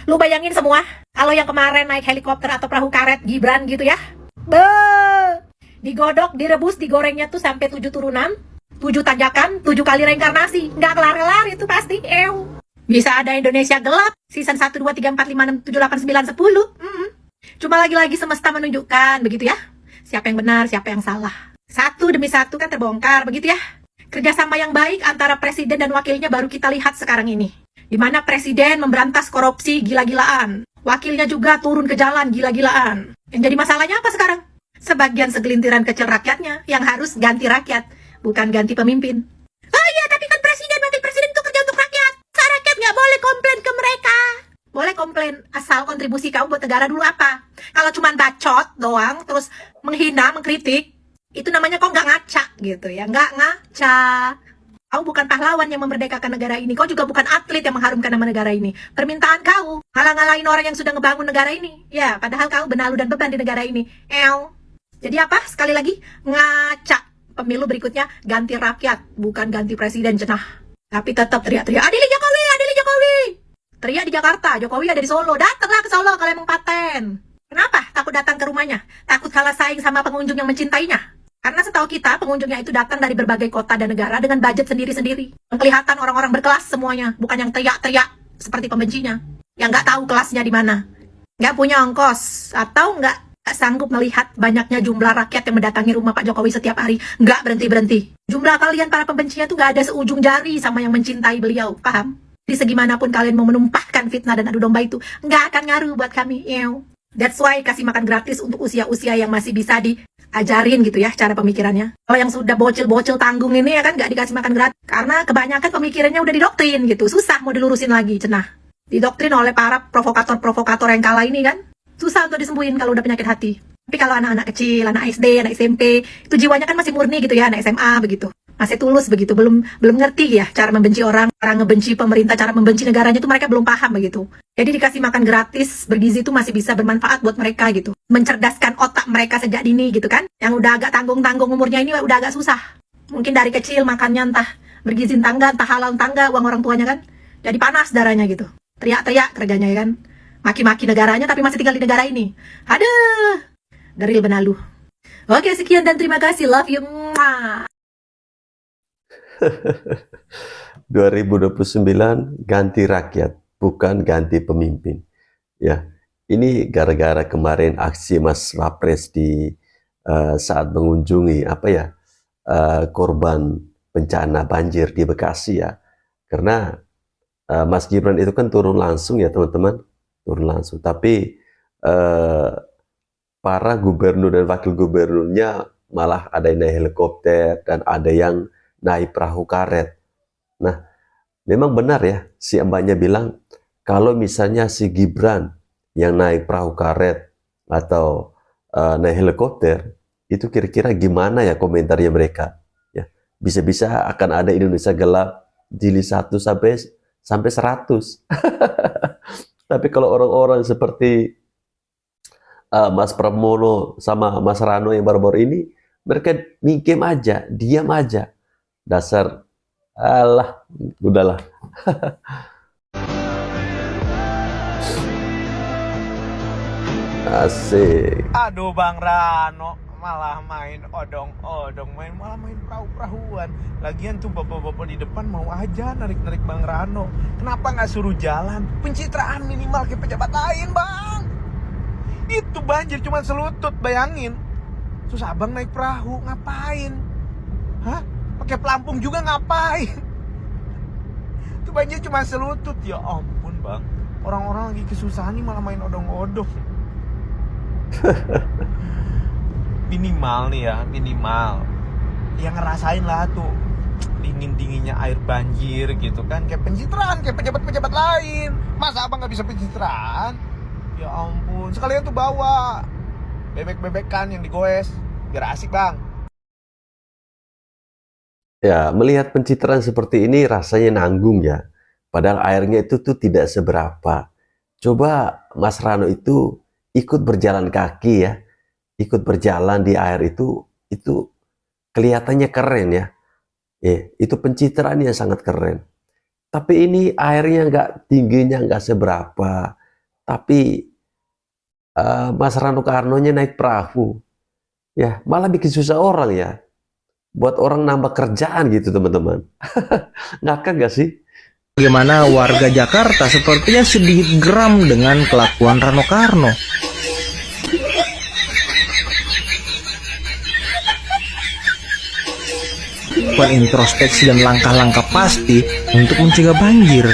Lu bayangin semua, kalau yang kemarin naik helikopter atau perahu karet Gibran gitu ya. Be, digodok, direbus, digorengnya tuh sampai 7 turunan, 7 tanjakan, 7 kali reinkarnasi. Nggak kelar-kelar itu pasti. Bisa ada Indonesia gelap, season 1, 2, 3, 4, 5, 6, 7, 8, 9, 10. Cuma lagi-lagi semesta menunjukkan, begitu ya. Siapa yang benar, siapa yang salah. Satu demi satu kan terbongkar, begitu ya. Kerjasama yang baik antara presiden dan wakilnya baru kita lihat sekarang ini. Di mana presiden memberantas korupsi gila-gilaan. Wakilnya juga turun ke jalan gila-gilaan. Yang jadi masalahnya apa sekarang? Sebagian segelintiran kecil rakyatnya yang harus ganti rakyat, bukan ganti pemimpin. Oh iya, tapi kan presiden, wakil presiden itu kerja untuk rakyat. Rakyat nggak boleh komplain ke mereka. Boleh komplain, asal kontribusi kamu buat negara dulu apa. Kalau cuma bacot doang, terus menghina, mengkritik, itu namanya kok nggak ngaca gitu ya. Nggak ngaca. Kau bukan pahlawan yang memerdekakan negara ini. Kau juga bukan atlet yang mengharumkan nama negara ini. Permintaan kau ngalah-ngalahin orang yang sudah ngebangun negara ini. Ya, padahal kau benalu dan beban di negara ini. Jadi apa? Sekali lagi, ngaca. Pemilu berikutnya ganti rakyat, bukan ganti presiden cenah. Tapi tetap teriak-teriak, Adili Jokowi, Adili Jokowi. Teriak di Jakarta, Jokowi ada di Solo. Datanglah ke Solo kalau emang paten. Kenapa? Takut datang ke rumahnya. Takut kalah saing sama pengunjung yang mencintainya. Karena setahu kita, pengunjungnya itu datang dari berbagai kota dan negara dengan budget sendiri-sendiri. Kelihatan orang-orang berkelas semuanya, bukan yang teriak-teriak seperti pembencinya. Yang nggak tahu kelasnya di mana. Nggak punya ongkos, atau nggak sanggup melihat banyaknya jumlah rakyat yang mendatangi rumah Pak Jokowi setiap hari. Nggak berhenti-berhenti. Jumlah kalian para pembencinya tuh nggak ada seujung jari sama yang mencintai beliau, paham? Di segimanapun kalian mau menumpahkan fitnah dan adu domba itu, nggak akan ngaruh buat kami. That's why kasih makan gratis untuk usia-usia yang masih bisa diajarin gitu ya cara pemikirannya. Kalau yang sudah bocil-bocil tanggung ini ya kan nggak dikasih makan gratis. Karena kebanyakan pemikirannya udah didoktrin gitu. Susah mau dilurusin lagi, cenah. Didoktrin oleh para provokator-provokator yang kala ini kan. Susah untuk disembuhin kalau udah penyakit hati. Tapi kalau anak-anak kecil, anak SD, anak SMP, itu jiwanya kan masih murni gitu ya, anak SMA begitu. Masih tulus begitu, belum ngerti ya cara membenci orang, cara ngebenci pemerintah, cara membenci negaranya itu mereka belum paham begitu. Jadi dikasih makan gratis bergizi itu masih bisa bermanfaat buat mereka gitu. Mencerdaskan otak mereka sejak dini gitu kan. Yang udah agak tanggung-tanggung umurnya ini udah agak susah. Mungkin dari kecil makannya entah bergizi entah halal entah uang orang tuanya kan. Jadi panas darahnya gitu. Teriak-teriak kerjanya ya kan. Maki-maki negaranya tapi masih tinggal di negara ini. Aduh, geril benalu. Oke, sekian dan terima kasih. Love you. 2029 ganti rakyat, bukan ganti pemimpin. Ya, ini gara-gara kemarin aksi Mas Wapres di saat mengunjungi korban bencana banjir di Bekasi ya. Karena Mas Gibran itu kan turun langsung ya teman-teman, turun langsung. Tapi para gubernur dan wakil gubernurnya malah ada yang naik helikopter dan ada yang naik perahu karet. Nah, memang benar ya, si mbaknya bilang, kalau misalnya si Gibran yang naik perahu karet atau naik helikopter, itu kira-kira gimana ya komentarnya mereka? Ya, bisa-bisa akan ada Indonesia gelap jilid 1 sampai 100. Tapi kalau orang-orang seperti Mas Pramono sama Mas Rano yang baru-baru ini, mereka mingkem aja, diam aja. Dasar, alah, udahlah. Asik. Aduh Bang Rano, malah main odong-odong, malah main perahu-perahuan. Lagian tuh bapak-bapak di depan mau aja narik-narik Bang Rano. Kenapa nggak suruh jalan? Pencitraan minimal ke pejabat lain, Bang. Itu banjir cuma selutut, bayangin. Terus abang naik perahu, ngapain? Hah? Pakai pelampung juga ngapain? Itu banjir cuma selutut, ya ampun Bang. Orang-orang lagi kesusahan nih malah main odong-odong. Minimal nih ya, minimal yang ngerasain lah tuh dingin-dinginnya air banjir gitu kan. Kayak pencitraan, kayak pejabat-pejabat lain. Masa abang gak bisa pencitraan? Ya ampun, sekalian tuh bawa bebek-bebekan yang digoes, biar asik Bang. Ya, melihat pencitraan seperti ini rasanya nanggung ya. Padahal airnya itu tuh tidak seberapa. Coba Mas Rano itu ikut berjalan kaki ya. Ikut berjalan di air itu kelihatannya keren ya. Itu pencitraan yang sangat keren. Tapi ini airnya tingginya nggak seberapa. tapi Mas Rano Karnonya naik perahu, ya malah bikin susah orang ya, buat orang nambah kerjaan gitu teman-teman. Ngakak gak sih? Bagaimana warga Jakarta sepertinya sedikit geram dengan kelakuan Rano Karno. Bukan introspeksi dan langkah-langkah pasti untuk mencegah banjir.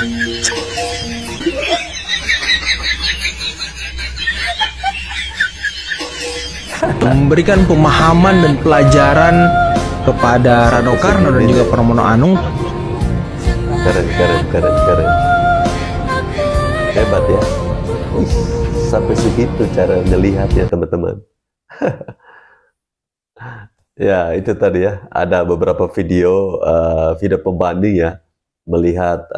Memberikan pemahaman dan pelajaran kepada Rano Karno dan juga Pramono Anung. Keren. Hebat ya. Wih, sampai segitu cara ngelihatnya teman-teman. Ya, itu tadi ya. Ada beberapa video pembanding ya, melihat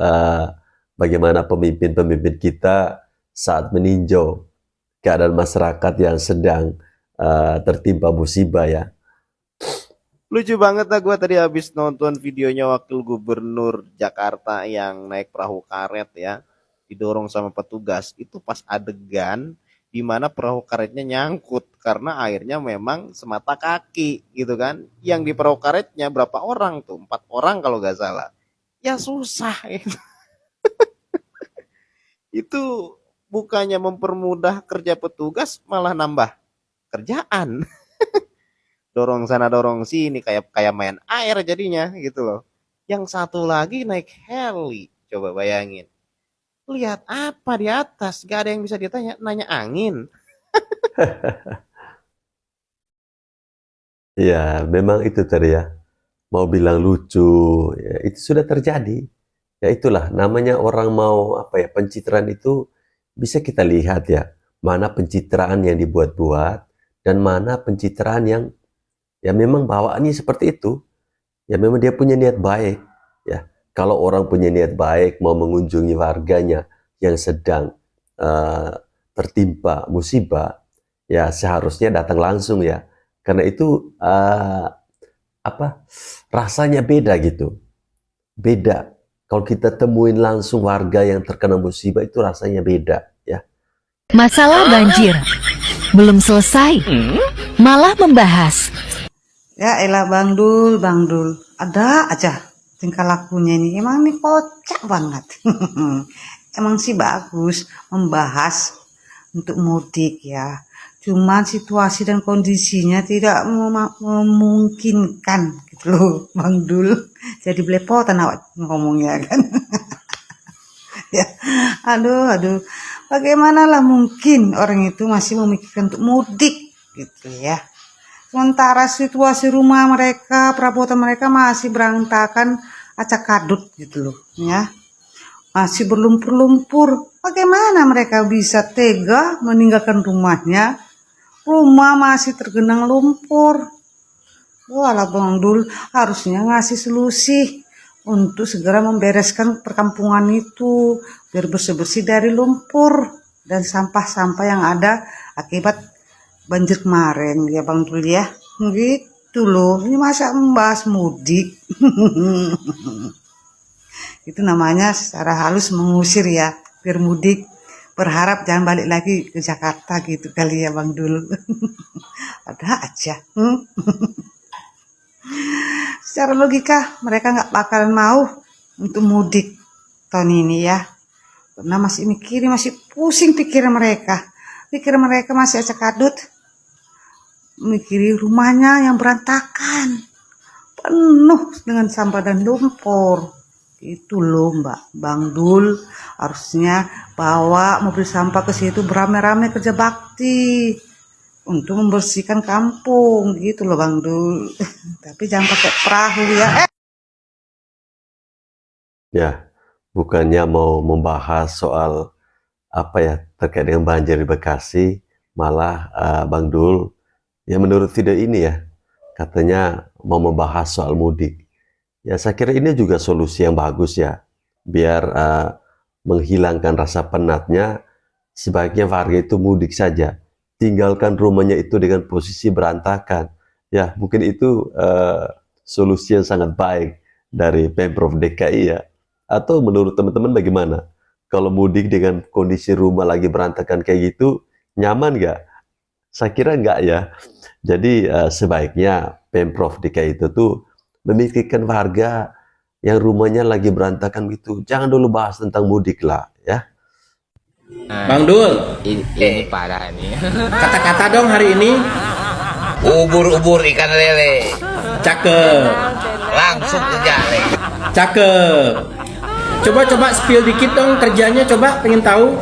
bagaimana pemimpin-pemimpin kita saat meninjau keadaan masyarakat yang sedang tertimpa musibah ya. Lucu banget lah gue tadi habis nonton videonya Wakil Gubernur Jakarta yang naik perahu karet ya, didorong sama petugas. Itu pas adegan di mana perahu karetnya nyangkut karena airnya memang semata kaki gitu kan. Yang di perahu karetnya berapa orang tuh? 4 orang kalau gak salah. Ya susah itu. Itu bukannya mempermudah kerja petugas, malah nambah kerjaan. Dorong sana dorong sini kayak main air jadinya gitu loh. Yang satu lagi naik heli, coba bayangin. Lihat apa di atas, gak ada yang bisa ditanya, nanya angin. Ya, memang itu tadi ya. Mau bilang lucu, ya, itu sudah terjadi. Ya itulah namanya orang mau apa ya, pencitraan itu bisa kita lihat ya. Mana pencitraan yang dibuat-buat dan mana pencitraan yang ya memang bawaannya seperti itu. Ya memang dia punya niat baik. Ya, kalau orang punya niat baik mau mengunjungi warganya yang sedang tertimpa musibah, ya seharusnya datang langsung ya. Karena itu rasanya beda gitu. Beda. Kalau kita temuin langsung warga yang terkena musibah itu rasanya beda ya. Masalah banjir belum selesai, malah membahas. Ya elah Bang Dul, ada aja tingkah lakunya ini. Emang ini kocak banget. Emang sih bagus membahas untuk mudik ya. Cuman situasi dan kondisinya tidak memungkinkan gitu loh Bang Dul. Jadi belepotan awak ngomongnya kan. Ya, aduh. Bagaimana lah mungkin orang itu masih memikirkan untuk mudik gitu ya. Sementara situasi rumah mereka, perabotan mereka masih berantakan, acak kadut gitu loh, ya. Masih berlumpur-lumpur. Bagaimana mereka bisa tega meninggalkan rumahnya? Rumah masih tergenang lumpur. Walah Bang Dul harusnya ngasih solusi untuk segera membereskan perkampungan itu biar bersih-bersih dari lumpur dan sampah-sampah yang ada akibat banjir kemarin ya Bang Dul ya. Gitu loh, ini masa membahas mudik. Itu namanya secara halus mengusir ya, biar mudik, berharap jangan balik lagi ke Jakarta gitu kali ya Bang Dul. Ada aja. Secara logika mereka nggak bakalan mau untuk mudik tahun ini ya, karena masih mikirin, masih pusing pikiran mereka masih acak kadut, mikirin rumahnya yang berantakan penuh dengan sampah dan lumpur. Itu loh Bang Dul, harusnya bawa mobil sampah ke situ beramai-ramai kerja bakti untuk membersihkan kampung gitu loh Bang Dul. Tapi jangan pakai perahu ya. Ya, bukannya mau membahas soal apa ya terkait dengan banjir di Bekasi, malah Bang Dul ya menurut video ini ya katanya mau membahas soal mudik. Ya saya kira ini juga solusi yang bagus ya, biar menghilangkan rasa penatnya. Sebaiknya warga itu mudik saja, tinggalkan rumahnya itu dengan posisi berantakan. Ya mungkin itu solusi yang sangat baik dari Pemprov DKI ya. Atau menurut teman-teman bagaimana? kalau mudik dengan kondisi rumah lagi berantakan kayak gitu, nyaman nggak? Saya kira nggak ya. Jadi sebaiknya Pemprov DKI itu tuh memikirkan warga yang rumahnya lagi berantakan gitu. Jangan dulu bahas tentang mudik lah ya. Bang Dul, ini parah nih. Kata-kata dong hari ini. Ubur-ubur ikan lele, Cakep, langsung ke jale. cakep. Coba spill dikit dong kerjanya, coba pengen tahu.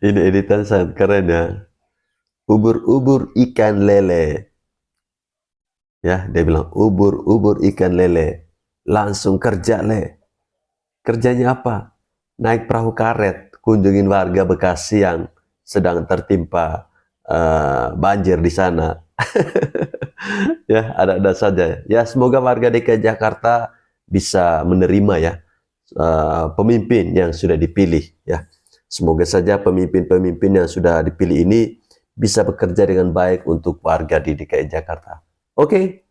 Ini editan sangat keren ya. Ubur-ubur ikan lele. Ya, dia bilang ubur-ubur ikan lele. Langsung kerja le. Kerjanya apa? Naik perahu karet, kunjungin warga Bekasi yang sedang tertimpa banjir di sana. Ya, ada saja. Ya, semoga warga DKI Jakarta bisa menerima ya pemimpin yang sudah dipilih ya. Semoga saja pemimpin-pemimpin yang sudah dipilih ini bisa bekerja dengan baik untuk warga di DKI Jakarta. Oke.